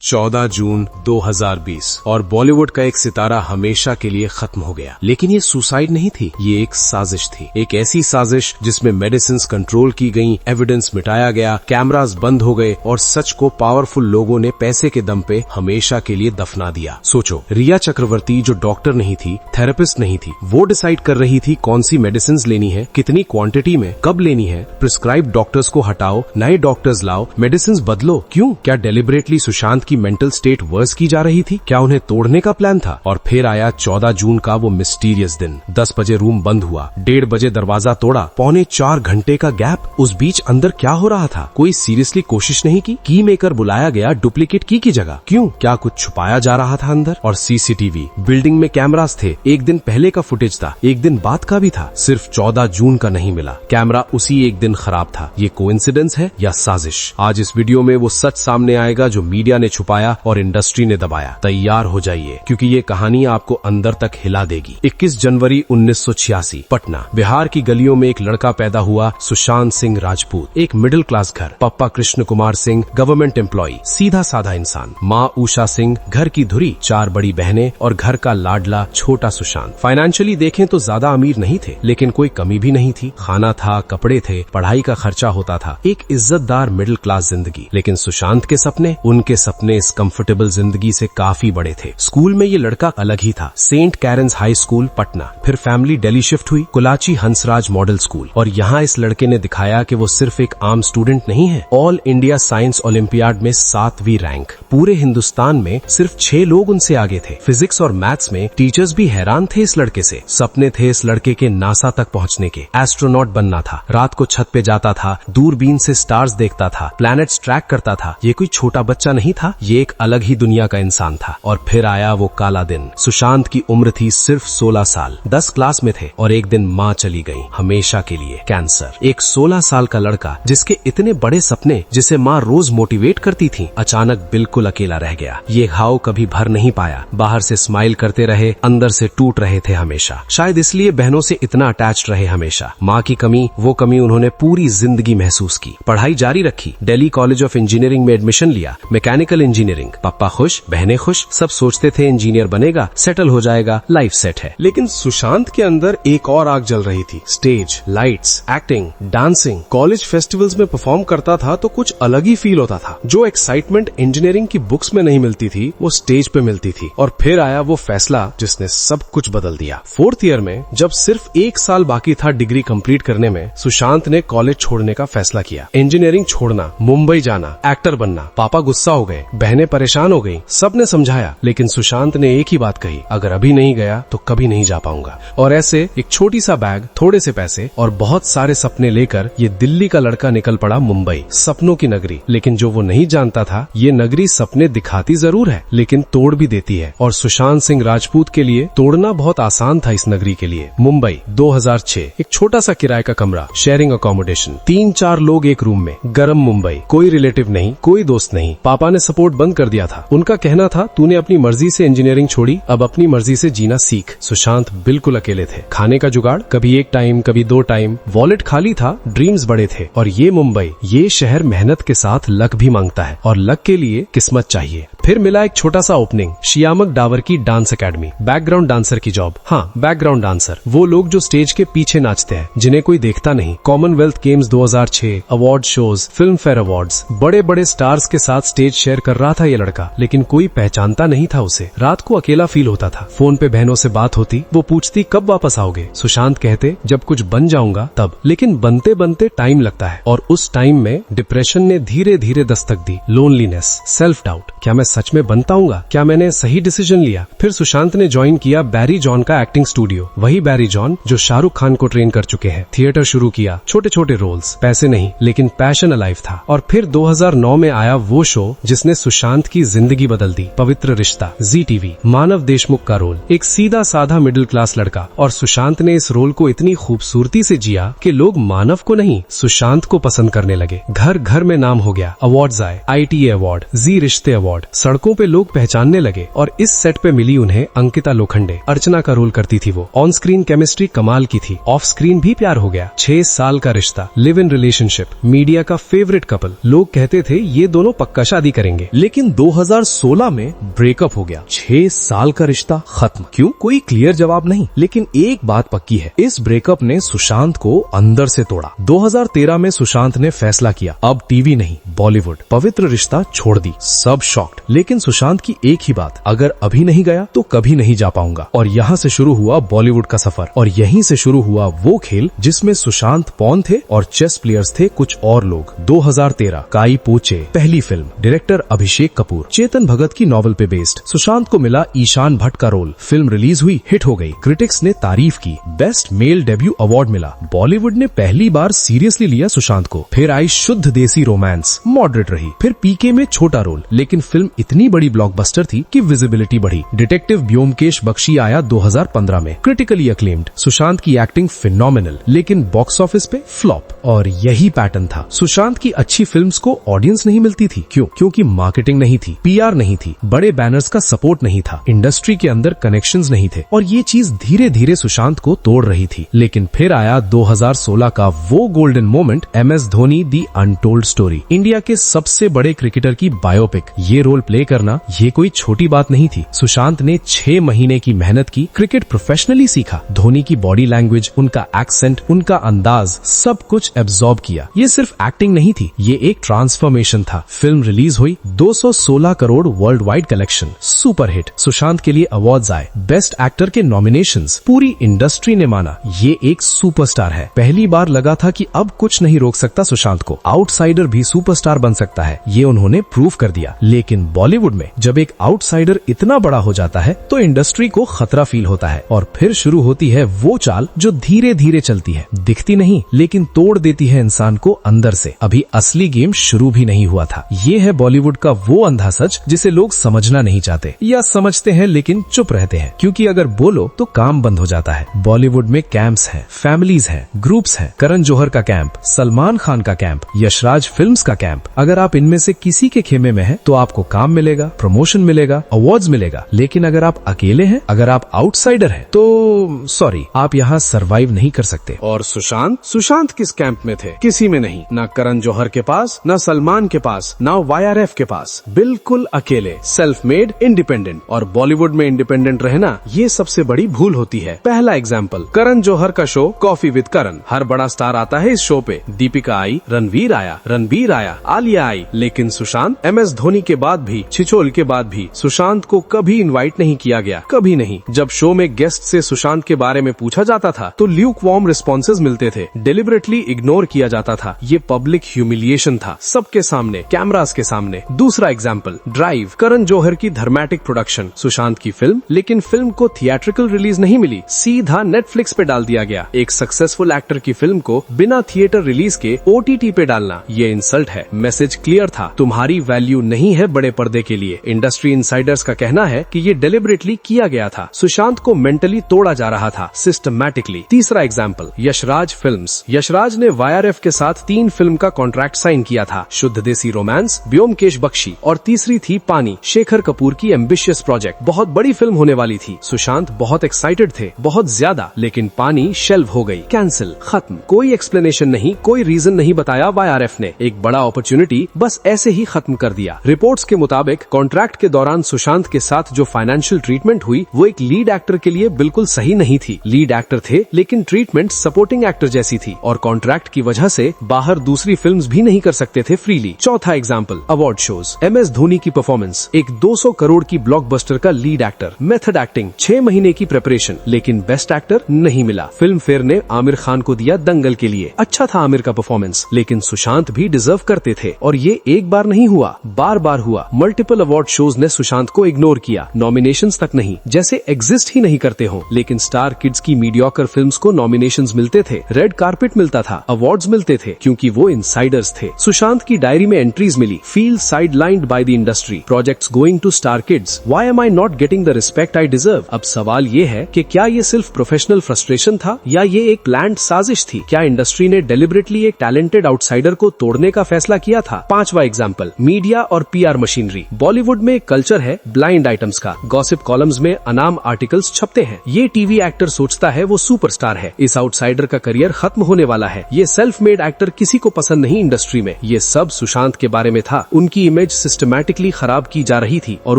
14 जून 2020 और बॉलीवुड का एक सितारा हमेशा के लिए खत्म हो गया। लेकिन ये सुसाइड नहीं थी, ये एक साजिश थी। एक ऐसी साजिश जिसमें मेडिसिन्स कंट्रोल की गई, एविडेंस मिटाया गया, कैमरास बंद हो गए और सच को पावरफुल लोगों ने पैसे के दम पे हमेशा के लिए दफना दिया। सोचो, रिया चक्रवर्ती जो डॉक्टर नहीं थी, थेरेपिस्ट नहीं थी, वो डिसाइड कर रही थी कौन सी मेडिसिन्स लेनी है, कितनी क्वांटिटी में, कब लेनी है। प्रिस्क्राइब डॉक्टर्स को हटाओ, नए डॉक्टर्स लाओ, मेडिसिन्स बदलो। क्यों? क्या डेलिबरेटली सुशांत की मेंटल स्टेट वर्स की जा रही थी? क्या उन्हें तोड़ने का प्लान था? और फिर आया 14 जून का वो मिस्टीरियस दिन। 10 बजे रूम बंद हुआ, 1:30 बजे दरवाजा तोड़ा, 3.25 घंटे का गैप। उस बीच अंदर क्या हो रहा था? कोई सीरियसली कोशिश नहीं की मेकर बुलाया गया डुप्लीकेट की जगह। क्यों? क्या कुछ छुपाया जा रहा था अंदर? और सीसीटीवी, बिल्डिंग में कैमरास थे, एक दिन पहले का फुटेज था, एक दिन बाद का भी था। सिर्फ 14 जून का नहीं मिला, कैमरा उसी एक दिन खराब था। ये कोइंसिडेंस है या साजिश? आज इस वीडियो में वो सच सामने आएगा जो मीडिया ने छुपाया और इंडस्ट्री ने दबाया। तैयार हो जाइए, क्योंकि ये कहानी आपको अंदर तक हिला देगी। 21 जनवरी 1986 पटना। बिहार की गलियों में एक लड़का पैदा हुआ, सुशांत सिंह राजपूत। एक मिडिल क्लास घर, पापा कृष्ण कुमार सिंह गवर्नमेंट एम्प्लॉय, सीधा साधा इंसान। माँ उषा सिंह घर की धुरी, 4 बड़ी बहनें और घर का लाडला छोटा सुशांत। फाइनेंशियली देखें तो ज्यादा अमीर नहीं थे, लेकिन कोई कमी भी नहीं थी। खाना था, कपड़े थे, पढ़ाई का खर्चा होता था, एक इज्जतदार मिडिल क्लास जिंदगी। लेकिन सुशांत के सपने, उनके सपने इस कंफर्टेबल जिंदगी से काफी बड़े थे। स्कूल में ये लड़का अलग ही था। Saint Karen's high school Patna, फिर फैमिली दिल्ली शिफ्ट हुई, कुलाची हंसराज मॉडल स्कूल। और यहाँ इस लड़के ने दिखाया कि वो सिर्फ एक आम स्टूडेंट नहीं है। ऑल इंडिया साइंस ओलंपियाड में 7वीं रैंक। पूरे हिंदुस्तान में सिर्फ 6 लोग उनसे आगे थे। फिजिक्स और मैथ्स में टीचर्स भी हैरान थे इस लड़के से। सपने थे इस लड़के के नासा तक पहुँचने के। एस्ट्रोनॉट बनना था, रात को छत पे जाता था, दूरबीन से स्टार्स देखता था, प्लैनेट्स ट्रैक करता था। ये कोई छोटा बच्चा नहीं था, ये एक अलग ही दुनिया का इंसान था। और फिर आया वो काला दिन। सुशांत की उम्र थी सिर्फ 16 साल, 10 क्लास में थे और एक दिन माँ चली गई हमेशा के लिए, कैंसर। एक 16 साल का लड़का जिसके इतने बड़े सपने, जिसे माँ रोज मोटिवेट करती थी, अचानक बिल्कुल अकेला रह गया। ये घाव कभी भर नहीं पाया। बाहर से स्माइल करते रहे, अंदर से टूट रहे थे हमेशा। शायद इसलिए बहनों से इतना अटैच्ड रहे हमेशा। माँ की कमी, वो कमी उन्होंने पूरी जिंदगी महसूस की। पढ़ाई जारी रखी, दिल्ली कॉलेज ऑफ इंजीनियरिंग में एडमिशन लिया, मैकेनिकल इंजीनियरिंग। पापा खुश, बहनें खुश, सब सोचते थे इंजीनियर बनेगा, सेटल हो जाएगा, लाइफ सेट है। लेकिन सुशांत के अंदर एक और आग जल रही थी। Stage, lights, acting, dancing. College festivals में परफॉर्म करता था तो कुछ अलग ही फील होता था। जो एक्साइटमेंट इंजीनियरिंग की बुक्स में नहीं मिलती थी, वो स्टेज पे मिलती थी। और फिर आया वो फैसला जिसने सब कुछ बदल दिया। 4th ईयर में जब सिर्फ 1 साल बाकी था डिग्री कंप्लीट करने में, सुशांत ने कॉलेज छोड़ने का फैसला किया। इंजीनियरिंग छोड़ना, मुंबई जाना, एक्टर बनना। पापा गुस्सा हो गए, बहनें परेशान हो गई, सबने समझाया, लेकिन सुशांत ने एक ही बात कही, अगर अभी नहीं गया तो कभी नहीं जा पाऊंगा। और ऐसे एक छोटी सा बैग, थोड़े से पैसे और बहुत सारे सपने लेकर ये दिल्ली का लड़का निकल पड़ा मुंबई, सपनों की नगरी। लेकिन जो वो नहीं जानता था, ये नगरी सपने दिखाती जरूर है, लेकिन तोड़ भी देती है। और सुशांत सिंह राजपूत के लिए तोड़ना बहुत आसान था इस नगरी के लिए। मुंबई 2006, एक छोटा सा किराए का कमरा, शेयरिंग अकोमोडेशन, 3-4 लोग एक रूम में, गर्म मुंबई, कोई रिलेटिव नहीं, कोई दोस्त नहीं। पापा ने सपोर्ट बंद कर दिया था। उनका कहना था, तूने अपनी मर्जी से इंजीनियरिंग छोड़ी, अब अपनी मर्जी से जीना सीख। सुशांत बिल्कुल अकेले थे। खाने का जुगाड़, कभी 1 टाइम, कभी 2 टाइम। वॉलेट खाली था, ड्रीम्स बड़े थे। और ये मुंबई, ये शहर मेहनत के साथ लक भी मांगता है, और लक के लिए किस्मत चाहिए। फिर मिला एक छोटा सा ओपनिंग, शियामक डावर की डांस एकेडमी, बैकग्राउंड डांसर की जॉब। हाँ, बैकग्राउंड डांसर, वो लोग जो स्टेज के पीछे नाचते हैं, जिन्हें कोई देखता नहीं। Commonwealth games 2006, award shows, film fair awards, बड़े बड़े स्टार्स के साथ स्टेज शेयर कर रहा था ये लड़का, लेकिन कोई पहचानता नहीं था उसे। रात को अकेला फील होता था। फोन पे बहनों से बात होती, वो पूछती कब वापस आओगे। सुशांत कहते जब कुछ बन जाऊंगा तब। लेकिन बनते बनते टाइम लगता है, और उस टाइम में डिप्रेशन ने धीरे धीरे दस्तक दी। लोनलीनेस, सेल्फ डाउट, क्या मैं सच में बन पाऊंगा? क्या मैंने सही डिसीजन लिया? फिर सुशांत ने ज्वाइन किया बैरी जॉन का एक्टिंग स्टूडियो। वही बैरी जॉन जो शाहरुख खान को ट्रेन कर चुके हैं। थिएटर शुरू किया, छोटे छोटे रोल्स, पैसे नहीं लेकिन पैशन अलाइव था। और फिर 2009 में आया वो शो जिसने सुशांत की जिंदगी बदल दी, पवित्र रिश्ता, ZTV। मानव देशमुख का रोल, एक सीधा साधा मिडिल क्लास लड़का। और सुशांत ने इस रोल को इतनी खूबसूरती से जिया कि लोग मानव को नहीं, सुशांत को पसंद करने लगे। घर घर में नाम हो गया, अवार्ड्स आए, ITA अवार्ड, जी रिश्ते अवार्ड, सड़कों पे लोग पहचानने लगे। और इस सेट पे मिली उन्हें अंकिता लोखंडे, अर्चना का रोल करती थी वो। ऑन स्क्रीन केमिस्ट्री कमाल की थी, ऑफ स्क्रीन भी प्यार हो गया। 6 साल का रिश्ता, लिव इन रिलेशनशिप, मीडिया का फेवरेट कपल। लोग कहते थे ये दोनों पक्का शादी करेंगे। लेकिन 2016 में ब्रेकअप हो गया। 6 साल का रिश्ता खत्म। क्यों? कोई क्लियर जवाब नहीं, लेकिन एक बात पक्की है, इस ब्रेकअप ने सुशांत को अंदर से तोड़ा। 2013 में सुशांत ने फैसला किया, अब टीवी नहीं बॉलीवुड, पवित्र रिश्ता छोड़ दी। सब शॉक्ड, लेकिन सुशांत की एक ही बात, अगर अभी नहीं गया तो कभी नहीं जा पाऊंगा। और यहाँ से शुरू हुआ बॉलीवुड का सफर, और यहीं से शुरू हुआ वो खेल जिसमें सुशांत पॉन थे और चेस प्लेयर्स थे कुछ और लोग। 2013 काई पो चे, पहली फिल्म, डायरेक्टर अभिषेक कपूर, चेतन भगत की नॉवेल पे बेस्ड। सुशांत को मिला ईशान भट्ट का रोल। फिल्म रिलीज हुई, हिट हो गई, क्रिटिक्स ने तारीफ की, बेस्ट मेल डेब्यू अवार्ड मिला। बॉलीवुड ने पहली बार सीरियसली लिया सुशांत को। फिर आई शुद्ध देसी रोमांस, मॉडरेट रही। फिर पीके में छोटा रोल, लेकिन फिल्म इतनी बड़ी ब्लॉकबस्टर थी कि विजिबिलिटी बढ़ी। डिटेक्टिव ब्योमकेश बख्शी आया 2015 में, क्रिटिकली अक्लेम्ड। सुशांत की एक्टिंग फिनोमिनल, लेकिन बॉक्स ऑफिस पे फ्लॉप। और यही पैटर्न था, सुशांत की अच्छी फिल्म्स को ऑडियंस नहीं मिलती थी। क्यों? क्योंकि मार्केटिंग नहीं थी, पीआर नहीं थी, बड़े बैनर्स का सपोर्ट नहीं था, इंडस्ट्री के अंदर कनेक्शंस नहीं थे, और ये चीज धीरे धीरे सुशांत को तोड़ रही थी। लेकिन फिर आया 2016 का वो golden moment, MS Dhoni the untold story, India के सबसे बड़े क्रिकेटर की बायोपिक। ये रोल प्ले करना ये कोई छोटी बात नहीं थी। सुशांत ने 6 महीने की मेहनत की, क्रिकेट प्रोफेशनली सीखा, धोनी की बॉडी लैंग्वेज, उनका एक्सेंट, उनका अंदाज, सब कुछ एब्जॉर्ब किया। ये सिर्फ एक्टिंग नहीं थी, ये एक ट्रांसफॉर्मेशन था। फिल्म रिलीज हुई, 216 crore world wide collection, super hit. Sushant के लिए अवार्ड्स आए, बेस्ट एक्टर के नॉमिनेशंस। पूरी इंडस्ट्री ने माना ये एक सुपरस्टार है। पहली बार लगा था कि अब कुछ नहीं रोक सकता सुशांत को, आउटसाइडर भी सुपरस्टार बन सकता है। ये उन्होंने प्रूव कर दिया। लेकिन बॉलीवुड में जब एक आउटसाइडर इतना बड़ा हो जाता है तो इंडस्ट्री को खतरा फील होता है, और फिर शुरू होती है वो चाल जो धीरे धीरे चलती है, दिखती नहीं लेकिन तोड़ देती है इंसान को अंदर से। अभी असली गेम शुरू भी नहीं हुआ था। ये है बॉलीवुड का वो अंधा सच जिसे लोग समझना नहीं चाहते, या समझते हैं लेकिन चुप रहते हैं, क्योंकि अगर बोलो तो काम बंद हो जाता है। बॉलीवुड में कैंप्स हैं, फैमिलीज हैं, ग्रुप्स हैं। करण जौहर का कैंप, सलमान खान का कैंप, यशराज फिल्म्स का कैंप। अगर आप इनमें से किसी के खेमे में हैं तो आपको काम मिलेगा, प्रमोशन मिलेगा, अवार्ड्स मिलेगा। लेकिन अगर आप अकेले हैं, अगर आप आउटसाइडर हैं, तो सॉरी, आप यहाँ सरवाइव नहीं कर सकते। और सुशांत किस कैंप में थे? किसी में नहीं। ना करण जौहर के पास, ना सलमान के पास, ना YRF के पास, बिल्कुल अकेले, सेल्फ मेड, इंडिपेंडेंट। और बॉलीवुड में इंडिपेंडेंट रहना ये सबसे बड़ी भूल होती है। पहला एग्जाम्पल, करण जौहर का शो कॉफी विद करण। हर बड़ा स्टार आता है इस शो पे। दीपिका आई, रणवीर आया, आलिया आई। लेकिन सुशांत, MS धोनी के बाद भी, छिछोल के बाद भी सुशांत को कभी इनवाइट नहीं किया गया, कभी नहीं। जब शो में गेस्ट से सुशांत के बारे में पूछा जाता था तो ल्यूक वार्म रिस्पॉन्सेज मिलते थे, डेलिबरेटली इग्नोर किया जाता था। ये पब्लिक ह्यूमिलिएशन था, सबके सामने, कैमरास के सामने। दूसरा एग्जाम्पल, ड्राइव, करण जौहर की धर्मेटिक प्रोडक्शन, सुशांत की फिल्म, लेकिन फिल्म को थिएट्रिकल रिलीज नहीं मिली, सीधा नेटफ्लिक्स पे डाल दिया गया। एक सक्सेसफुल एक्टर की फिल्म को बिना थिएटर रिलीज के OTT पे डालना, ये इंसल्ट है। मैसेज क्लियर था, तुम्हारी वैल्यू नहीं है बड़े पर्दे के लिए। इंडस्ट्री इनसाइडर्स का कहना है कि ये डेलिबरेटली किया गया था। सुशांत को मेंटली तोड़ा जा रहा था, सिस्टमैटिकली। तीसरा एग्जाम्पल, यशराज फिल्म्स। यशराज ने YRF के साथ 3 फिल्म का कॉन्ट्रैक्ट साइन किया था, शुद्ध देसी रोमांस, ब्योमकेश बख्शी, और तीसरी थी पानी, शेखर कपूर की एम्बिशियस प्रोजेक्ट। बहुत बड़ी फिल्म होने वाली थी। सुशांत बहुत एक्साइटेड थे, बहुत ज्यादा, लेकिन पानी शेल्व हो गई, कैंसिल, खत्म। कोई एक्सप्लेनेशन नहीं, कोई रीजन नहीं बताया YRF ने। एक बड़ा अपॉर्चुनिटी बस ऐसे ही खत्म कर दिया। रिपोर्ट्स के मुताबिक कॉन्ट्रैक्ट के दौरान सुशांत के साथ जो फाइनेंशियल ट्रीटमेंट हुई वो एक लीड एक्टर के लिए बिल्कुल सही नहीं थी। लीड एक्टर थे लेकिन ट्रीटमेंट सपोर्टिंग एक्टर जैसी थी, और कॉन्ट्रैक्ट की वजह से बाहर दूसरी फिल्म्स भी नहीं कर सकते थे फ्रीली। चौथा example, award shows. MS Dhoni की परफॉर्मेंस, एक 200 करोड़ की ब्लॉकबस्टर का लीड एक्टर, मेथड एक्टिंग, 6 महीने की प्रिपरेशन, लेकिन बेस्ट एक्टर नहीं मिला। फिल्म फेयर ने आमिर खान को दिया दंगल के लिए। अच्छा था आमिर का परफॉर्मेंस, लेकिन सुशांत भी डिजर्व करते थे। और ये एक बार नहीं हुआ, बार बार हुआ। मल्टीपल अवार्ड शोज ने सुशांत को इग्नोर किया, नॉमिनेशंस तक नहीं, जैसे एग्जिस्ट ही नहीं करते हो। लेकिन स्टार किड्स की मीडियोकर फिल्म्स को नॉमिनेशंस मिलते थे, रेड कार्पेट मिलता था, अवार्ड्स मिलते थे, क्योंकि वो इनसाइडर्स थे। सुशांत की डायरी में एंट्रीज मिली, feel sidelined by the industry, projects going to star kids, why am I not getting the respect I deserve. अब सवाल ये है कि क्या ये सिर्फ प्रोफेशनल फ्रस्ट्रेशन था या ये एक प्लान्ड साजिश थी? क्या इंडस्ट्री ने डेलिबरेटली एक टैलेंटेड आउटसाइडर को तोड़ने का फैसला किया था? पांचवा एग्जाम्पल, मीडिया और PR मशीनरी। बॉलीवुड में एक कल्चर है ब्लाइंड आइटम्स का। गॉसिप कॉलम्स में अनाम आर्टिकल्स छपते हैं। ये टीवी एक्टर सोचता है वो सुपरस्टार है, इस आउटसाइडर का करियर खत्म होने वाला है। ये सेल्फ मेड एक्टर किसी को पसंद नहीं इंडस्ट्री में। ये सब सुशांत के बारे में था। उनकी इमेज इमेज सिस्टमैटिकली खराब की जा रही थी और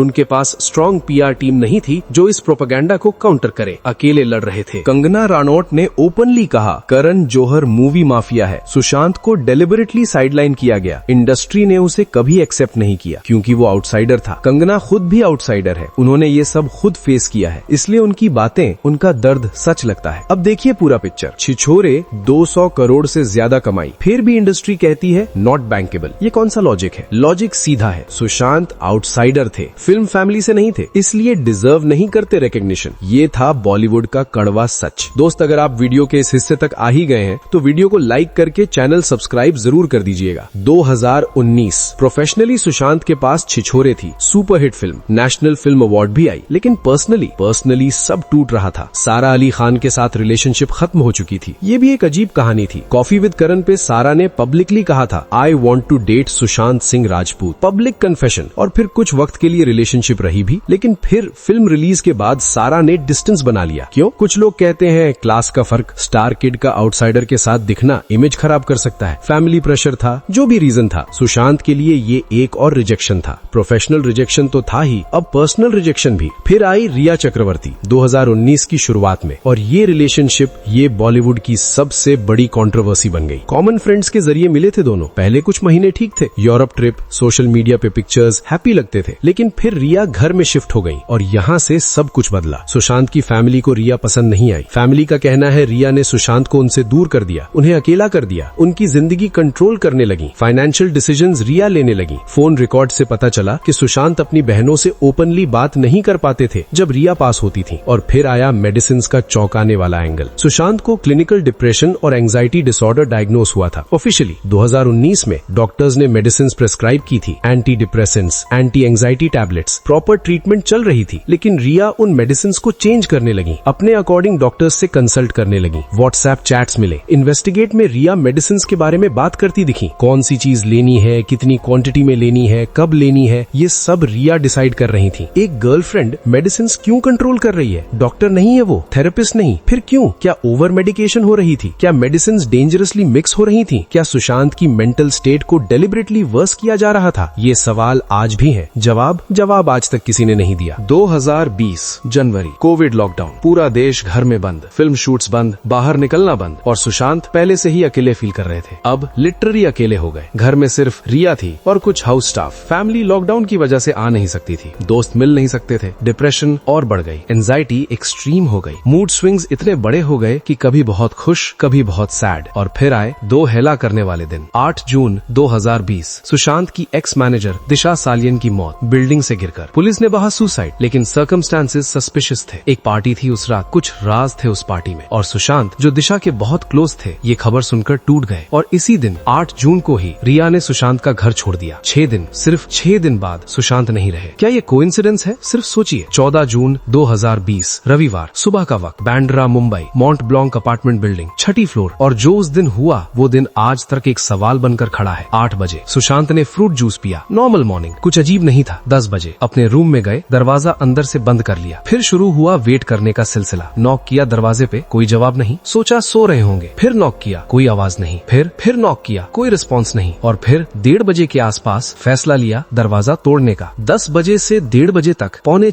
उनके पास स्ट्रॉन्ग पीआर टीम नहीं थी जो इस प्रोपेगेंडा को काउंटर करे। अकेले लड़ रहे थे। कंगना रानौत ने ओपनली कहा करण जौहर मूवी माफिया है। सुशांत को डेलिबरेटली साइडलाइन किया गया। इंडस्ट्री ने उसे कभी एक्सेप्ट नहीं किया क्योंकि वो आउटसाइडर था। कंगना खुद भी आउटसाइडर है। उन्होंने ये सब खुद फेस किया है, इसलिए उनकी बातें, उनका दर्द सच लगता है। अब देखिए पूरा पिक्चर। छिछोरे 200 करोड़ से ज्यादा कमाई, फिर भी इंडस्ट्री कहती है नॉट बैंकेबल। ये कौन सा लॉजिक है? लॉजिक सीधा है। सुशांत आउटसाइडर थे, फिल्म फैमिली से नहीं थे, इसलिए डिजर्व नहीं करते रिकॉग्निशन। ये था बॉलीवुड का कड़वा सच। दोस्त, अगर आप वीडियो के इस हिस्से तक आ ही गए हैं तो वीडियो को लाइक करके चैनल सब्सक्राइब जरूर कर दीजिएगा। 2019 प्रोफेशनली सुशांत के पास छिछोरे थी, superhit film, national film award भी आई, लेकिन पर्सनली सब टूट रहा था। सारा अली खान के साथ रिलेशनशिप खत्म हो चुकी थी। ये भी एक अजीब कहानी थी। कॉफी विद करण पे सारा ने पब्लिकली कहा था I want to date Sushant Singh Rajput, public confession. और फिर कुछ वक्त के लिए रिलेशनशिप रही भी, लेकिन फिर फिल्म रिलीज के बाद सारा ने डिस्टेंस बना लिया। क्यों? कुछ लोग कहते हैं क्लास का फर्क, स्टार किड का आउटसाइडर के साथ दिखना इमेज खराब कर सकता है, फैमिली प्रेशर था, जो भी रीजन था। सुशांत के लिए ये एक और रिजेक्शन था। प्रोफेशनल रिजेक्शन तो था ही, अब पर्सनल रिजेक्शन भी। फिर आई रिया चक्रवर्ती 2019 की शुरुआत में, और ये रिलेशनशिप ये बॉलीवुड की सबसे बड़ी कंट्रोवर्सी बन गई। कॉमन फ्रेंड्स के जरिए मिले थे दोनों। पहले कुछ महीने ठीक थे, यूरोप ट्रिप, सोशल मीडिया पे पिक्चर्स, हैप्पी लगते थे। लेकिन फिर रिया घर में शिफ्ट हो गई और यहाँ से सब कुछ बदला। सुशांत की फैमिली को रिया पसंद नहीं आई। फैमिली का कहना है रिया ने सुशांत को उनसे दूर कर दिया, उन्हें अकेला कर दिया, उनकी जिंदगी कंट्रोल करने लगी, फाइनेंशियल डिसीजंस रिया लेने लगी। फोन रिकॉर्ड से पता चला कि सुशांत अपनी बहनों से ओपनली बात नहीं कर पाते थे जब रिया पास होती थी। और फिर आया मेडिसिन का चौंकाने वाला एंगल। सुशांत को क्लिनिकल डिप्रेशन और एंजाइटी डिसऑर्डर डायग्नोस हुआ था। ऑफिशियली 2019 में डॉक्टर्स ने मेडिसिन प्रेस्क्राइब की थी, anti depressants, anti anxiety tablets, proper treatment चल रही थी। लेकिन रिया उन मेडिसिन को चेंज करने लगी, अपने अकॉर्डिंग डॉक्टर्स से कंसल्ट करने लगी। व्हाट्सएप चैट्स मिले। इन्वेस्टिगेट में रिया मेडिसिन के बारे में बात करती दिखी, कौन सी चीज लेनी है, कितनी क्वांटिटी में लेनी है, कब लेनी है, ये सब रिया डिसाइड कर रही थी। एक गर्लफ्रेंड मेडिसिन क्यों कंट्रोल कर रही है? डॉक्टर नहीं है वो, थेरेपिस्ट नहीं, फिर क्यों? क्या ओवर मेडिकेशन हो रही थी? क्या मेडिसिन डेंजरसली मिक्स हो रही थी? क्या सुशांत की मेंटल स्टेट को डेलिबरेटली वर्स किया जा रहा था? ये सवाल आज भी है। जवाब आज तक किसी ने नहीं दिया। 2020 जनवरी, कोविड लॉकडाउन, पूरा देश घर में बंद, फिल्म शूट्स बंद, बाहर निकलना बंद, और सुशांत पहले से ही अकेले फील कर रहे थे। अब लिटरली अकेले हो गए। घर में सिर्फ रिया थी और कुछ हाउस स्टाफ। फैमिली लॉकडाउन की वजह से आ नहीं सकती थी, दोस्त मिल नहीं सकते थे। डिप्रेशन और बढ़ गई, एंजाइटी एक्सट्रीम हो गई, मूड स्विंग्स इतने बड़े हो गए कि कभी बहुत खुश, कभी बहुत सैड। और फिर आए दो हेला करने वाले दिन। 8 जून 2020, सुशांत की एक्स मैनेजर दिशा सालियन की मौत, बिल्डिंग से गिरकर। पुलिस ने कहा सुसाइड, लेकिन सर्कमस्टांसेस सस्पिशियस थे। एक पार्टी थी उस रात, कुछ राज थे उस पार्टी में, और सुशांत जो दिशा के बहुत क्लोज थे, ये खबर सुनकर टूट गए। और इसी दिन 8 जून को ही रिया ने सुशांत का घर छोड़ दिया। 6 दिन, सिर्फ 6 दिन बाद सुशांत नहीं रहे। क्या ये कोइंसिडेंस है? सिर्फ सोचिए। 14 जून 2020 रविवार, सुबह का वक्त, Bandra Mumbai, Mont Blanc apartment building, 6ठी फ्लोर। और जो उस दिन हुआ वो दिन आज तक एक सवाल बनकर खड़ा है। 8 बजे सुशांत ने फ्रूट जूस पिया, नॉर्मल मॉर्निंग, कुछ अजीब नहीं था। 10 बजे अपने रूम में गए, दरवाजा अंदर से बंद कर लिया। फिर शुरू हुआ वेट करने का सिलसिला। नॉक किया दरवाजे पे, कोई जवाब नहीं। सोचा सो रहे होंगे। फिर नॉक किया, कोई आवाज नहीं। फिर नॉक किया, कोई रिस्पॉन्स नहीं। और फिर 1:30 बजे के आसपास फैसला लिया दरवाजा तोड़ने का। 10 बजे से 1:30 बजे तक पौने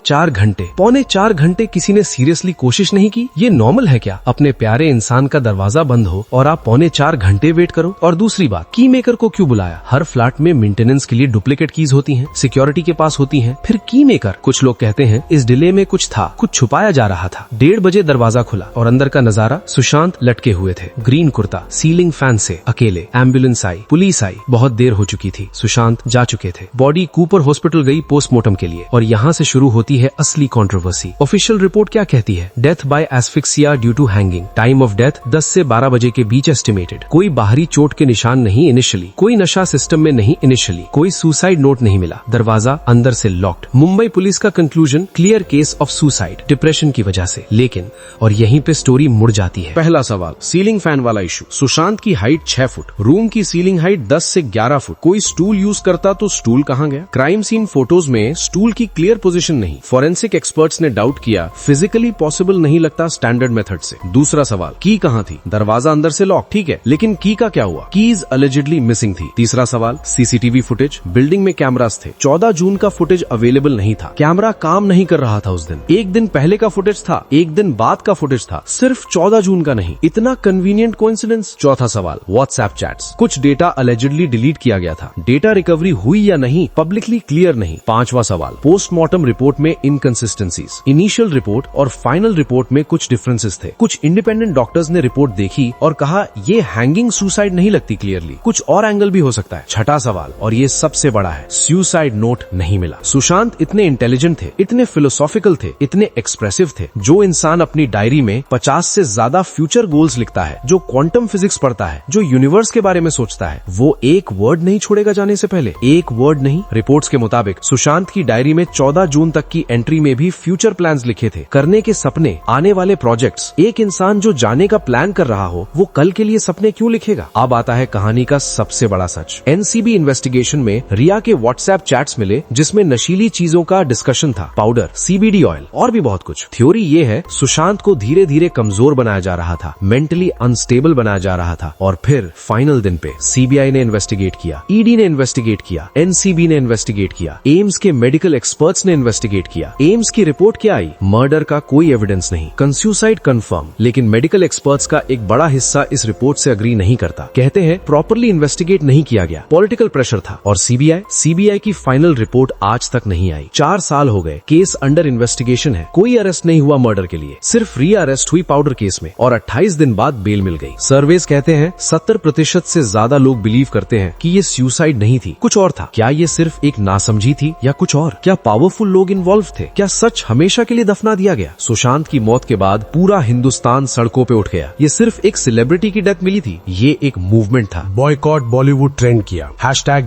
4 घंटे किसी ने सीरियसली कोशिश नहीं की? ये नॉर्मल है क्या? अपने प्यारे इंसान का दरवाजा बंद हो और आप पौने 4 घंटे वेट करो। और दूसरी बात, की मेकर को क्यों बुलाया? हर फ्लैट में मेंटेनेंस के लिए डुप्लीकेट कीज होती हैं, सिक्योरिटी के पास होती हैं, फिर की मेकर? कुछ लोग कहते हैं इस डिले में कुछ था, कुछ छुपाया जा रहा था। 1:30 बजे दरवाजा खुला और अंदर का नजारा, सुशांत लटके हुए थे, ग्रीन कुर्ता, सीलिंग फैन से, अकेले। एम्बुलेंस आई, पुलिस आई, बहुत देर हो चुकी थी, सुशांत जा चुके थे। बॉडी कूपर हॉस्पिटल गई पोस्टमार्टम के लिए। और यहाँ से शुरू होती है असली कंट्रोवर्सी। ऑफिशियल रिपोर्ट क्या कहती है? Death by asphyxia due to hanging, time of death 10 से 12 बजे के बीच एस्टिमेटेड। कोई बाहरी चोट के निशान नहीं इनिशियली, कोई नशा सिस्टम में नहीं इनिशियली, कोई सुसाइड नोट नहीं मिला, दरवाजा अंदर से लॉक्ड। मुंबई पुलिस का conclusion, clear case of suicide, depression की वजह से। लेकिन और यहीं पे स्टोरी मुड़ जाती है। पहला सवाल, सीलिंग फैन वाला इशू। सुशांत की हाइट 6 फुट, रूम की सीलिंग हाइट 10 से 11 फुट। कोई स्टूल यूज करता तो स्टूल कहाँ गया? क्राइम सीन फोटोज में स्टूल की क्लियर पोजीशन नहीं। फॉरेंसिक एक्सपर्ट्स ने डाउट किया, फिजिकली पॉसिबल नहीं लगता स्टैंडर्ड मेथड से। दूसरा सवाल, की कहाँ थी? दरवाजा अंदर से लॉक, ठीक है, लेकिन की का क्या हुआ? कीज अलिजिडली मिसिंग थी। तीसरा सवाल, सीसीटीवी फुटेज। फुटेज, बिल्डिंग में कैमरास थे। 14 जून का फुटेज अवेलेबल नहीं था, कैमरा काम नहीं कर रहा था उस दिन। एक दिन पहले का फुटेज था, एक दिन बाद का फुटेज था, सिर्फ 14 जून का नहीं। इतना कन्वीनियंट कोइंसिडेंस। चौथा सवाल, व्हाट्सएप चैट्स। कुछ डेटा अलेजिडली डिलीट किया गया था, डेटा रिकवरी हुई या नहीं पब्लिकली क्लियर नहीं। पांचवा सवाल, पोस्टमार्टम रिपोर्ट में इनकंसिस्टेंसीज। इनिशियल रिपोर्ट और फाइनल रिपोर्ट में कुछ डिफरेंसेस थे। कुछ इंडिपेंडेंट डॉक्टर्स ने रिपोर्ट देखी और कहा ये हैंगिंग सुसाइड नहीं लगती क्लियरली, कुछ और एंगल भी हो सकता है। छठा सवाल, और ये सबसे बड़ा है, सुसाइड नोट नहीं मिला। सुशांत इतने इंटेलिजेंट थे, इतने फिलोसॉफिकल थे, इतने एक्सप्रेसिव थे। जो इंसान अपनी डायरी में 50 से ज्यादा फ्यूचर गोल्स लिखता है, जो क्वांटम फिजिक्स पढ़ता है, जो यूनिवर्स के बारे में सोचता है, वो एक वर्ड नहीं छोड़ेगा जाने से पहले, एक वर्ड नहीं। रिपोर्ट्स के मुताबिक सुशांत की डायरी में 14 जून तक की एंट्री में भी फ्यूचर प्लान्स लिखे थे, करने के सपने, आने वाले प्रोजेक्ट्स। एक इंसान जो जाने का प्लान कर रहा हो, वो कल के लिए सपने क्यों लिखेगा? अब आता है कहानी का सबसे बड़ा सच। एनसीबी इन्वेस्टिगेशन में रिया के व्हाट्सएप चैट्स मिले जिसमें नशीली चीजों का डिस्कशन था, पाउडर, सीबीडी ऑयल और भी बहुत कुछ। थ्योरी ये है सुशांत को धीरे धीरे कमजोर बनाया जा रहा था, मेंटली अनस्टेबल बनाया जा रहा था। और फिर फाइनल दिन पे सीबीआई ने इन्वेस्टिगेट किया, ईडी ने इन्वेस्टिगेट किया, एनसीबी ने इन्वेस्टिगेट किया, एम्स के मेडिकल एक्सपर्ट्स ने इन्वेस्टिगेट किया। एम्स की रिपोर्ट क्या आई? मर्डर का कोई एविडेंस नहीं, कंस्यूसाइड कंफर्म। लेकिन मेडिकल एक्सपर्ट्स का एक बड़ा हिस्सा इस रिपोर्ट से अग्री नहीं करता, कहते हैं प्रॉपरली इन्वेस्टिगेट नहीं किया गया, पॉलिटिकल प्रेशर था। और सीबीआई की फाइनल रिपोर्ट आज तक नहीं आई। 4 साल हो गए, केस अंडर इन्वेस्टिगेशन है, कोई अरेस्ट नहीं हुआ मर्डर के लिए, सिर्फ री अरेस्ट हुई पाउडर केस में और 28 दिन बाद बेल मिल गई। सर्वेस कहते हैं 70% से ज्यादा लोग बिलीव करते हैं कि ये सुसाइड नहीं थी, कुछ और था। क्या ये सिर्फ एक नासमझी थी या कुछ और? क्या पावरफुल लोग इन्वॉल्व थे? क्या सच हमेशा के लिए दफना दिया गया? सुशांत की मौत के बाद पूरा हिंदुस्तान सड़कों पे उठ गया। ये सिर्फ एक सेलिब्रिटी की डेथ मिली थी, ये एक मूवमेंट था। बॉयकॉट बॉलीवुड ट्रेंड किया,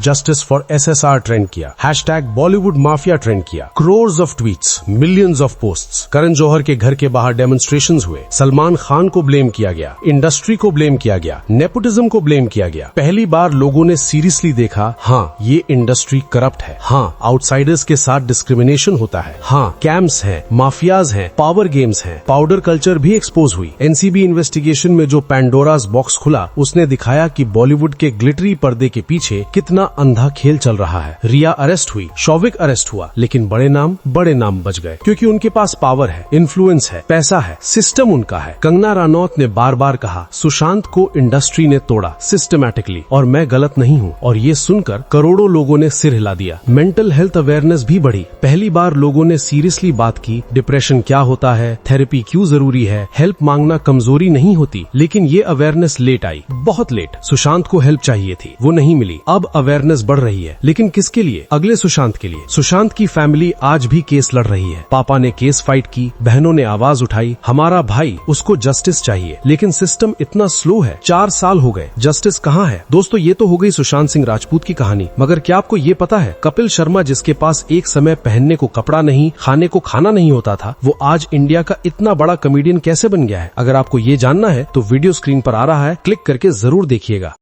#जस्टिस फॉर SSR ट्रेंड किया, #बॉलीवुड माफिया ट्रेंड किया, crores of tweets, millions of posts. Karan Johar के घर के बाहर डेमोन्स्ट्रेशंस हुए, सलमान खान को ब्लेम किया गया, इंडस्ट्री को ब्लेम किया गया, नेपोटिज्म को ब्लेम किया गया। पहली बार लोगों ने सीरियसली देखा, हाँ ये इंडस्ट्री करप्ट है, हाँ आउटसाइडर्स के साथ डिस्क्रिमिनेशन होता है, हाँ कैम्प्स हैं, माफियाज हैं, पावर गेम्स हैं, पाउडर कल्चर भी एक्सपोज हुई। एनसीबी इन्वेस्टिगेशन में जो पैंडोरास बॉक्स खुला, उसने दिखाया कि बॉलीवुड के ग्लिटरी पर्दे के पीछे कितना अंधा खेल चल रहा है। रिया अरेस्ट हुई, शौविक अरेस्ट हुआ, लेकिन बड़े नाम बच गए क्योंकि उनके पास पावर है, इन्फ्लुएंस है, पैसा है, सिस्टम उनका है। कंगना रनौत ने बार बार कहा सुशांत को इंडस्ट्री ने तोड़ा सिस्टमैटिकली और मैं गलत नहीं हूँ, और ये सुनकर करोड़ों लोगों ने सिर हिला दिया। मेंटल हेल्थ अवेयरनेस भी बढ़ी, पहली बार लोगों ने सीरियसली बात की, डिप्रेशन क्या होता है, थेरेपी क्यों जरूरी है, हेल्प मांगना कमजोरी नहीं होती। लेकिन ये अवेयरनेस लेट आई, बहुत लेट। सुशांत को हेल्प चाहिए थी, वो नहीं मिली। अब अवेयरनेस बढ़ रही है, लेकिन किसके लिए? अगले सुशांत के लिए। सुशांत की फैमिली आज भी केस लड़ रही है, पापा ने केस फाइट की, बहनों ने आवाज उठाई, हमारा भाई, उसको जस्टिस चाहिए। लेकिन सिस्टम इतना स्लो है, 4 साल हो गए, जस्टिस कहाँ है? दोस्तों ये तो हो गई सुशांत सिंह राजपूत की कहानी, मगर क्या आपको ये पता है कपिल शर्मा जिसके पास एक समय पहनने को कपड़ा नहीं, खाने को खाना नहीं होता था, वो आज इंडिया का इतना बड़ा कॉमेडियन कैसे बन गया है? अगर आपको ये जानना है तो वीडियो स्क्रीन पर आ रहा है, क्लिक करके जरूर देखिएगा।